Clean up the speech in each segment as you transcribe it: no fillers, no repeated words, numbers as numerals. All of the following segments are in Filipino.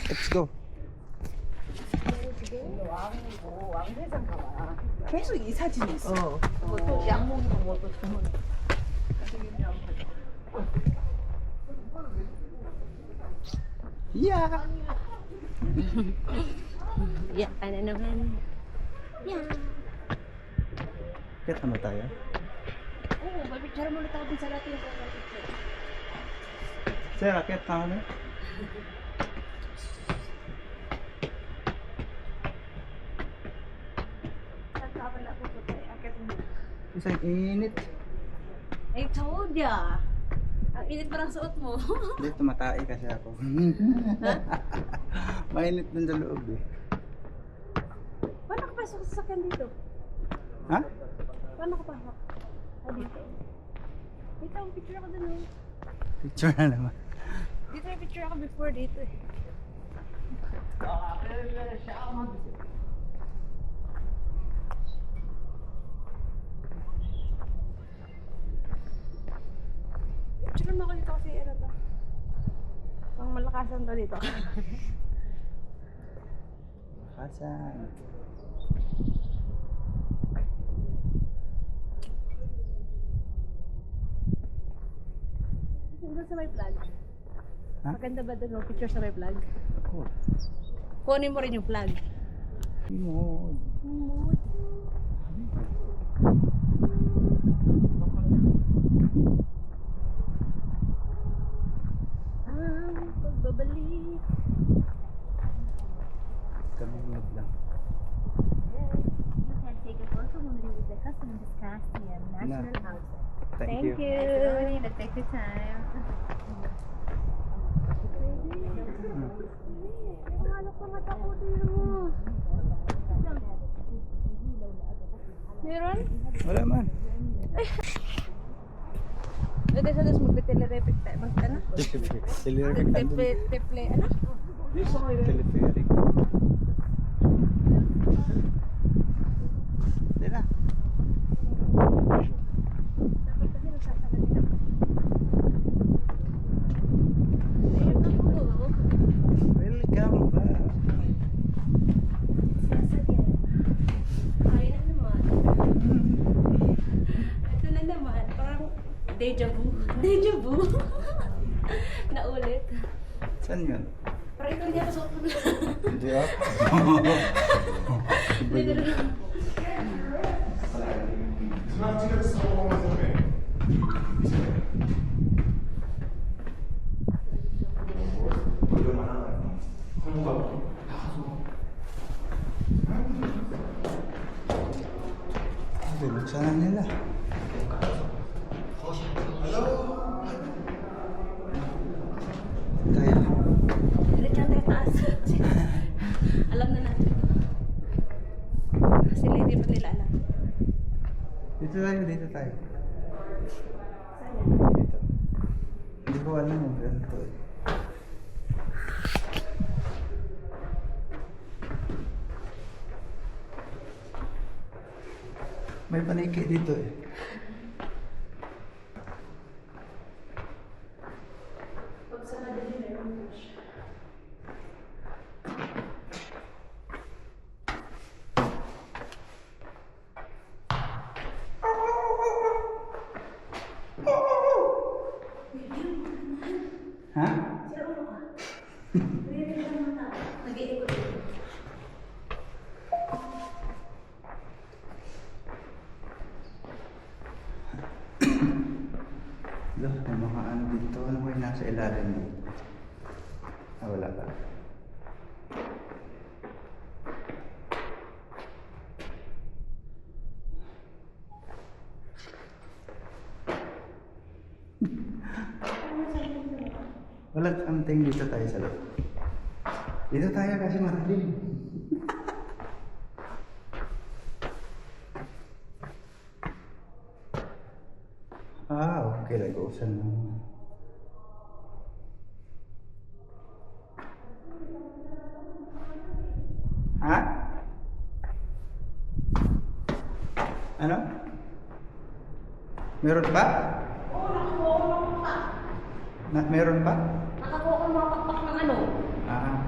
Let's go. 계속 이 사진이 있어. 또 양몽이고 뭐또 주문. Yeah. Ya, ano naman. Yeah. Kaya tama tayo. Oo, babicture mo ulit ako din sa lahat yung picture. Sir, akit na kami. Saan ka pala pupunta? Akit mo. Isang init. I told ya. Ang init parang suot mo. Hindi, tumatay kasi ako. Mainit dun sa loob eh. Paano ka pasok sa sakyan dito? Ha? Paano ka pasok? Dito. Dito, ang picture ako dun. Oh. Picture na naman. Dito yung picture ako before dito eh. Picture mo ako dito kasi ano to. Pang malakasan to dito. Kasan. Doon sa may flag. Ha? Maganda ba doon picture sa may flag? Ako. Kunin mo rin yung flag. Imod. Mood. Ang pagbabalik. Kamimod lang. You can take a photo with the custom discuss the national outfit. Thank you. Let's take your time. Halo ka mata ko din mo. Meron? Wala man. Dito sa dos magte-telerepic tayo. Ano? Teleferic nandun. Teple, ano? Teleferic. Hindi na. Dapat kasi nagsasalamin ako. Ayun na po. Welcome back. Ay na naman. Ito na naman. Parang deja vu. Deja vu. Naulit. Saan yun? Parang ito hindi ako sa ulo. Hindi ako. Dito na. Bubuksan na nila. Tayo. Diretso tayo taas. Alam na natin. Sila hindi pa nila alam. Dito tayo, dito tayo. Sana. Dito. Hindi ko alam kung ganito eh. May paniki dito eh. Pag sa madali meron push. Ha? Sir, ulo ka. Riri ka naman na. Nag-iikot. Loh, may mga ano dito. Ano ba yung nasa ilalim dito? Ah, wala ba? Wala something dito tayo sa loob. Dito tayo kasi madilim. Okay, nag-uusan na. Ha? Ano? Meron pa? Meron pa? Nakakuha ko mga pakpak ng ano. Ah,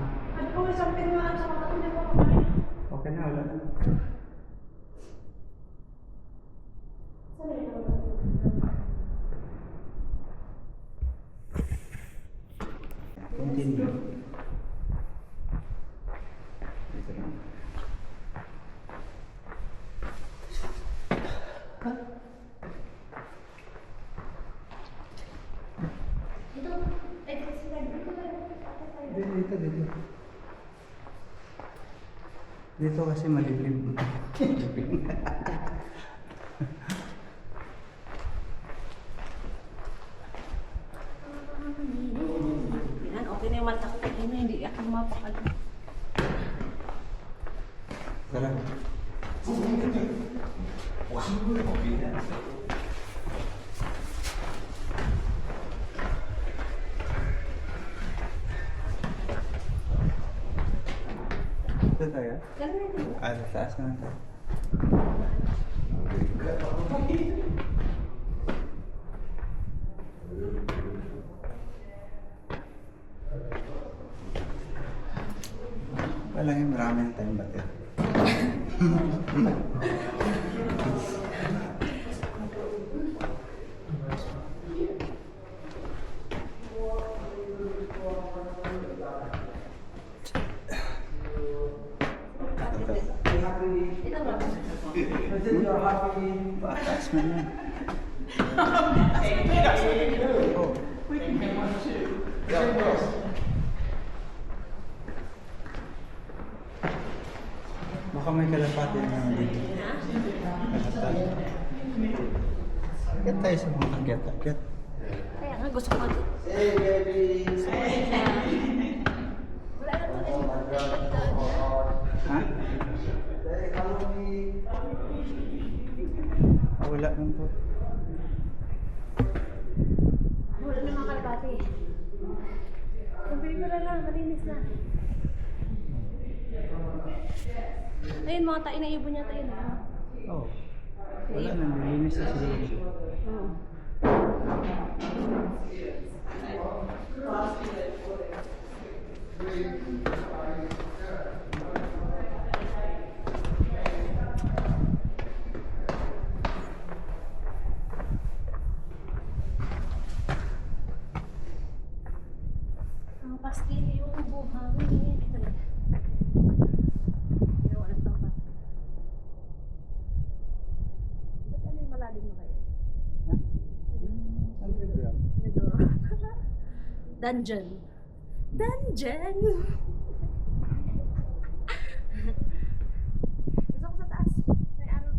Okay na, wala na. Continue. Dito lang. Dito. Dito kasi malilim. Yan, okay na yung mata ko. Okay na, hindi ako mapakal. Tara. Ito tayo? Sa taas na tayo. Wala yung marami na tayong bater. Pataas mo yan. Oh. Baka may kalapati na dito. Kalapati. Agad tayo sa mga agad. Kaya nga, gusto ko ito. Hey, baby! Wala na ito. Ha? Wala man po. Wala na mga kalapati. Kumpiri ko na lang, malinis na. Ayun, mga tayo na ibon niya tayo na. Oh. Wala na, nilinis na sila. Ang pastil yung buhangin. Ito na. Yung ano pa. Ba't ano yung malalim na kayo? Ha? Underground. Medoro. Dungeon. Dungeon! Gusto ko sa taas. May ano.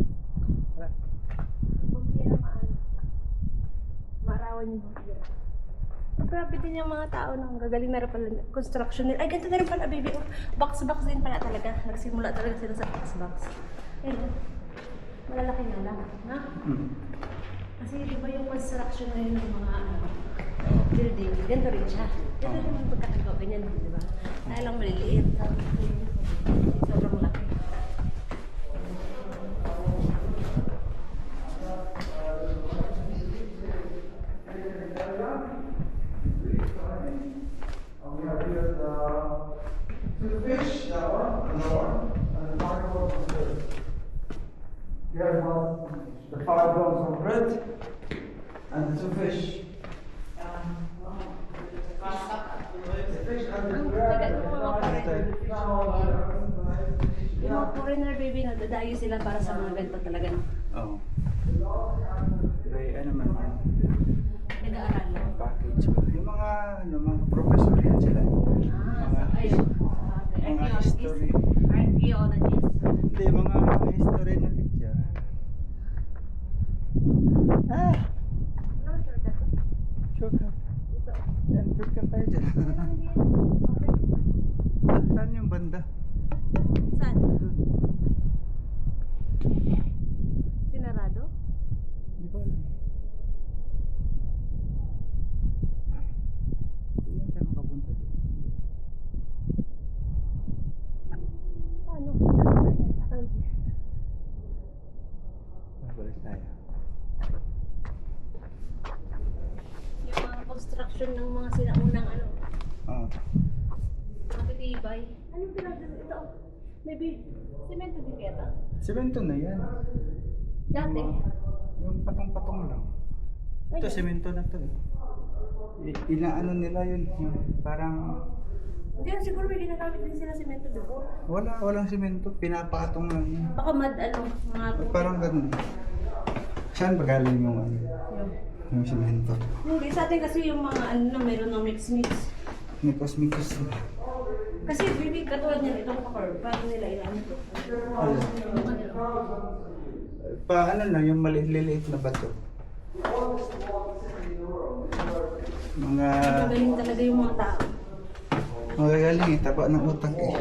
Wala. Bumbira maano. Marawan yung bumbira. Grabe din yung mga tao nang gagaling na rin pala construction nila. Ay, ganito na rin pala, baby. Oh, box-box din pala talaga. Nagsimula talaga sila sa box-box. Ayun. Malalaki nga lang. Ha? Kasi di ba yung construction na yun ng mga building, ganito rin siya. Ganito rin yung pagkakagawa, ganyan din, di ba? Dahil lang maliliit. Sobrang laki. We have here two fish, that one, and the five loaves of bread. Here the 5 loaves of bread, and the 2 fish. The fish and the bread. Yung mga foreigner, baby, nadadayo sila para sa mga ganito talaga. Oo. Ay, ano man yan? Nag-aaral lang. Package. Yung mga professor yan sila. Ayun. Mga history. Archaeologist. Hindi, mga history na teacher. Ah! Ano, shortcut? Shortcut. Ito. Yan, shortcut tayo dyan. Saan yung banda? Saan? Sinarado? Hindi ko alam. Hindi tayo makapunta dyan. matibay. Anong pinagdala ito? Maybe, semento din kaya ito? Semento na yan. Dati. Yung patong-patong lang. Ito, semento na to eh. Inaano nila yun, yung parang Hindi, siguro may ginagamit din sila semento before. walang semento, pinapatong lang yun. Baka mga Parang ganun. Saan ba galing yung ano? Yung semento? Hindi, sa atin kasi yung mga ano na meron ng mix-mix. Mikos-mikos. Kasi baby, katulad niyan, itong curve, paano nila ilan ito? Ano lang, yung maliit na bato. Mga Magaling talaga yung mga tao. magagaling eh, taba ng utak eh.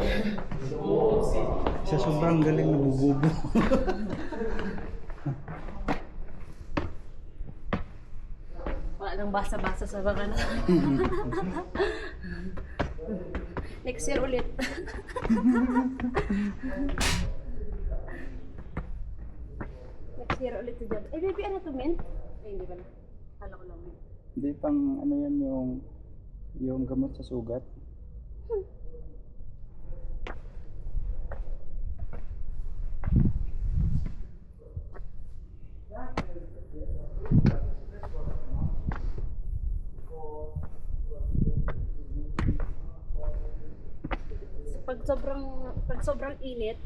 Sa sobrang galing nabububo. Wala nang basa-basa sa mga na. Next year ulit. Next year ulit sa job. Eh baby, ano to, mint? Ay, hindi pala. Kala ko lang mint. Hindi pang ano yan yung gamot sa sugat. Pag sobrang init,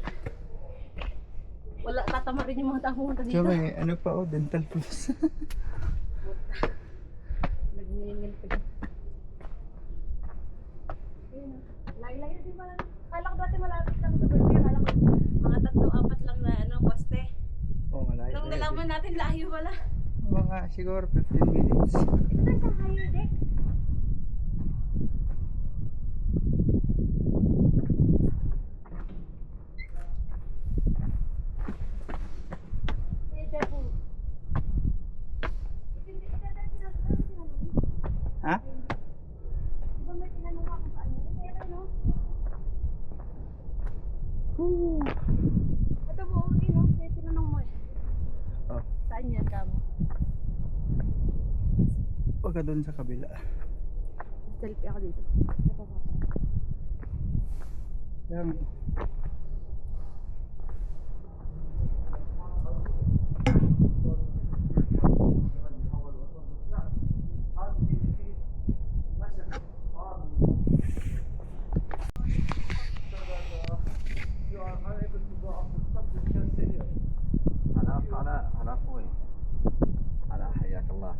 wala tatama rin yung mga tao pumunta dito. So may ano pa oh, dental floss. Nagningil pa dyan. Ayun na. Layo-layo di ba? Kala ko dati malapit lang sa baby. Kala ko mga 3-4 lang na poste. Oh, malayo. Nung nalaman natin layo wala. Mga siguro 15 minutes. Ito na sa higher deck. Ha? Diba may tinanong ako sa ano? Pero no? Ito buo din no? Kaya tinanong mo eh. Oh. Saan yan kamo? Huwag ka doon sa kabila. Selfie ako dito. Yan. على اخوي على حياك الله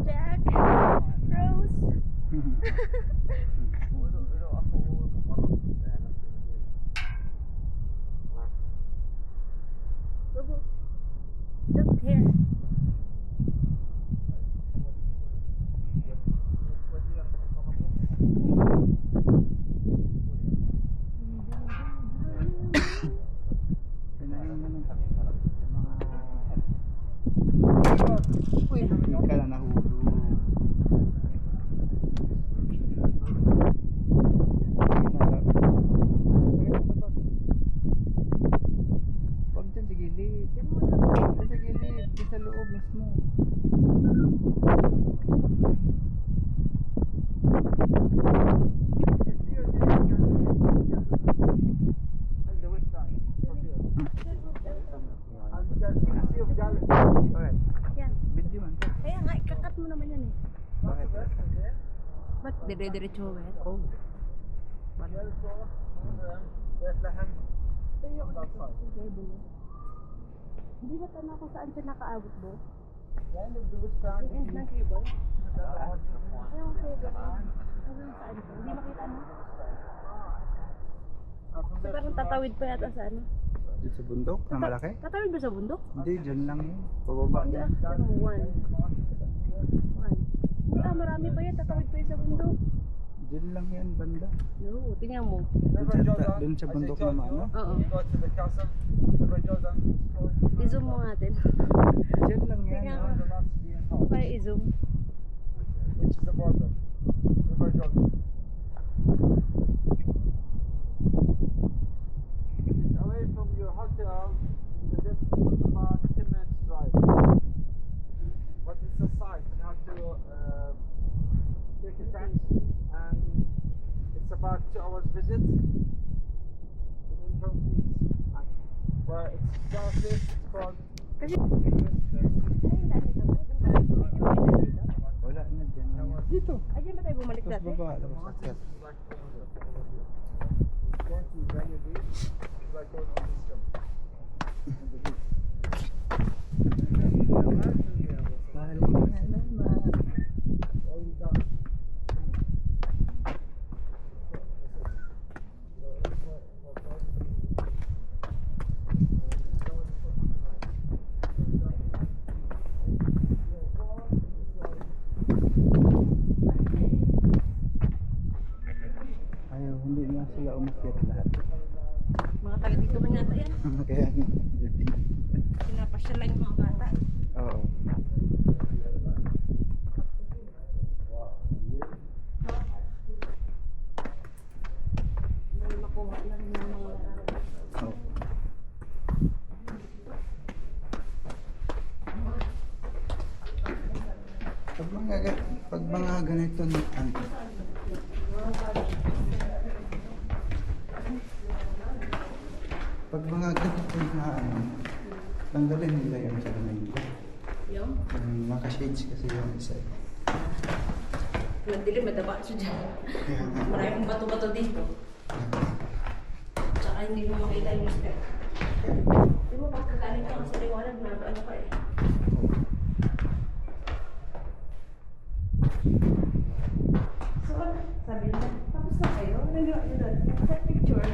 Jack! Rose! Look here. Uy, hindi ka na nahulog. Huwag dyan sa gilid. Dyan sa gilid. Dyan sa loob mismo. Okay. Yan. Video man. Kaya nga, ikakat mo naman yan eh. Bakit? Ba't dire-diretso ba yan? Oh. Hindi ba tanong kung saan siya nakaabot mo? Yung end ng cable? Ayun, cable. Hanggang saan siya? Hindi makita mo? So, parang tatawid pa yata sa ano? Dito sa bundok na malaki? Tatawid ba sa bundok? Hindi, dyan lang yun. Pababa Hindi dyan. ah, one. Hindi ah, marami pa yan. Tatawid pa yan sa bundok. Dyan lang yan, banda. No, tingnan mo. Doon sa bundok na ano? Oo. You go to the castle, the Jordan. I-zoom mo natin. Dyan is it? Well, it's southeast from. Kasi, ayun dati ito. Wala na dyan. Dito. Ayun ba tayo bumalik Tapos dati? baba. Tapos akyat. Going to Rainier Beach, it's like going on this jump. Balik na naman. Ayaw, hindi na sila umakyat lahat. Mga taga dito man yata yan. Kaya nga, Judy. Pinapasya lang yung mga bata. Oo. Hindi makuha lang yung mga Oo. Pag mga ganito na ano, pag mga ganito na ano, tanggalin nila yung salamin ko. yung Naka-shades kasi yung isa. nagdilim, madaba siya dyan. Kaya nga, Maraming bato-bato dito. Tsaka hindi mo makita yung step. Di ba pagkakaling ka sa liwanag na ano ka eh. So, sabi niya, tapos na kayo? Nagawa niyo doon. Sa picture.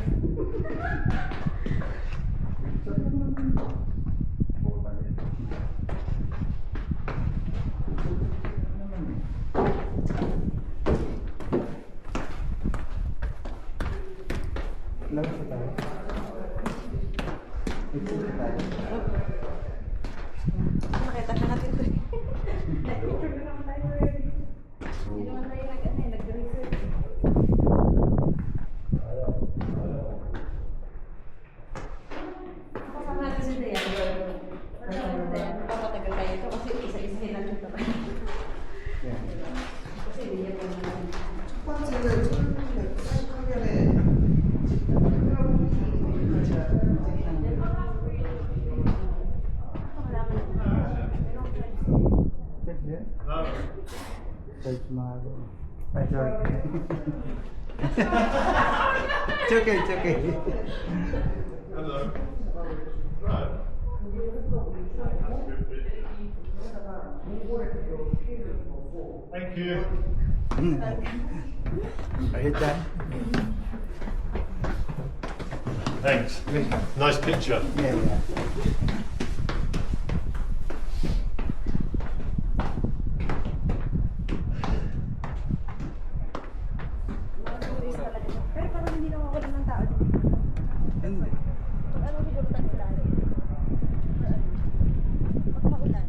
laro pa tayo. Ito pa tayo. Nakita na natin ito eh. Picture na naman tayo eh. Hindi naman tayo nag-research eh. Kasama natin si Dayan. Kasama si Dayan. Papatagal tayo ito kasi isa-isa lang ito. Yeah. Kasi hindi niya po naman. Search Mahalo. Ay, sorry. It's okay, it's okay. Hello. Right. Thank you. Are you done? Thanks. Nice picture. Yeah, yeah. Pero parang hindi nawawala ng tao dito. Hindi. Pag ano siguro tayo dali. Pag maulan.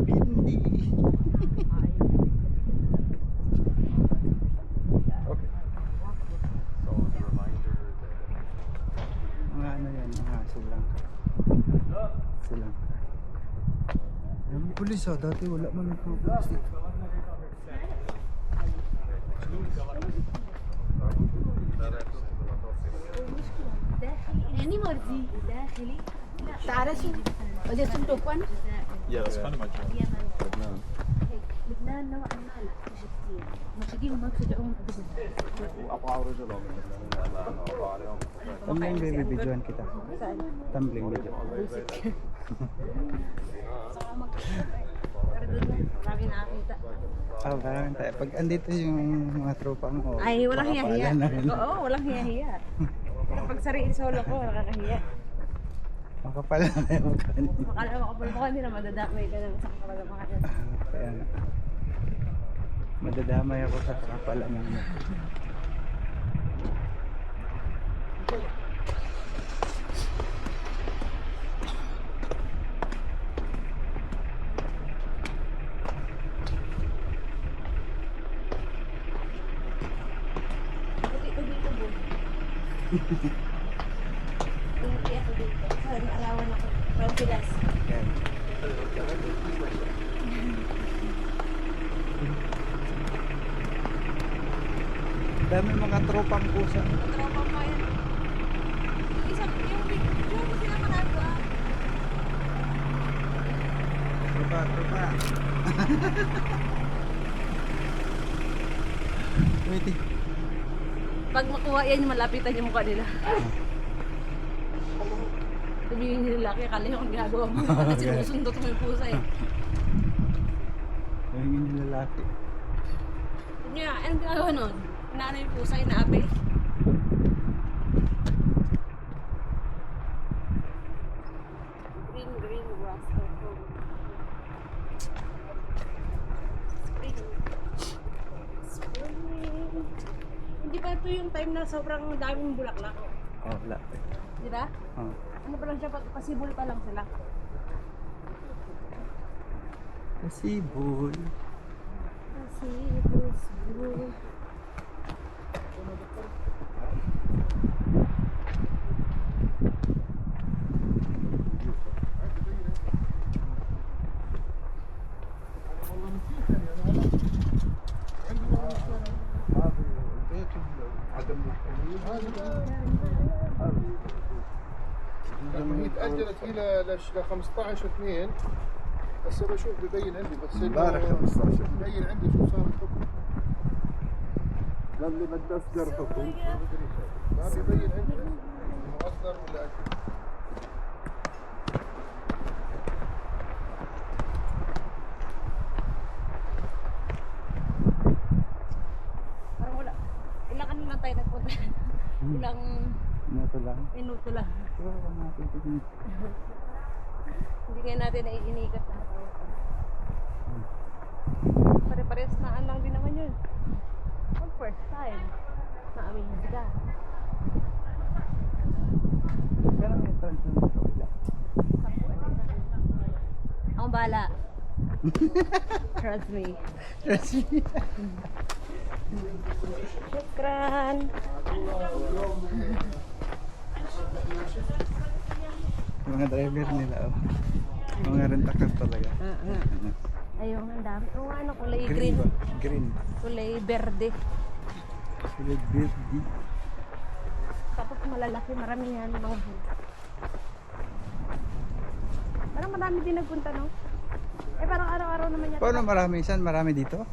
Hindi. Mga ano yan, mga Sri-Lanka. Sri-Lanka. Yung pulis ah, dati wala man yung pulis dito. يعني مرضي داخلي تعال شوف بدي تشوف وين Yeah, that's kind of my job. اليمن هيك لبنان نوعا ما لا مش كثير مشاهدين ما بشجعون ابدا وأقطعوا رجلهم وأقطعوا عليهم. Tumbling baby, videoan kita. Tumbling video. Pero doon, marami nakakita. Ah, maraming tayo. Pag andito yung mga tropa mo, Ay, walang hiya-hiya. makapalan na rin. Oo, walang hiya-hiya. Pero pag sarili solo ko, nakakahiya. Makapala na yung mukha niya. Makala mo kapal mo hindi na madadamay ka ng isang kapal mga yan. Kaya nga. Madadamay ako sa kapala ng mukha. Puti ko dito, bo. Puti ako dito. Sorry, alawan ako. Parang pilas. Kaya. Dami mga tropang pusa. Tropa pa yan. Yung picture ko sila managawa. Tropa. Wait eh. Pag makuha yan, malapitan yung mukha nila. Sabihin nila lalaki, akala yung ang ginagawa mo. Kasi sinusundot mo yung pusa eh. Yung hindi lalaki. Sabi niya, anong ginagawa nun? Inaano yung pusa, inaapi. Green grass. Spring. Hindi ba ito yung time na sobrang daming bulaklak? Oh, wala. Di ba? Oh. Ano pa lang siya, pasibol pa lang sila. Kasibol. Pasibol. لما هي تأجلت هي ل 15 2 هسه بشوف ببين عندي بس امبارح 15. ببين عندي شو صار الحكم قال لي بدي اصدر حكم. ما ببين عندي انه اصدر ولا أجل. Parang wala. Ilang ano lang tayo nagpunta. Ilang Ito lang. minuto lang. Pero wala natin tingin. Hindi kaya natin naiinikat na. Pare-pares na lang din naman yun. Ang first time. Na-amaze ka. Pero may transfer na ito. Wala. Ako bahala. Trust me. Shukran. Yung mga driver nila, oh. Mga rent-a-car talaga. Ano? Ayun, ang dami. Oo, ano, kulay Green green. ba? Green. Kulay berde. Sila birdi. Tapos malalaki, marami yan. Mga parang marami din nagpunta, no? Eh, parang araw-araw naman yan. Paano marami? Saan marami dito?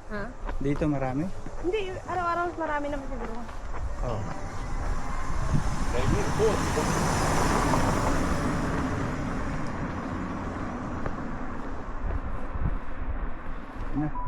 Ha? Dito marami? Hindi, araw-araw marami naman siguro. Oh. Na.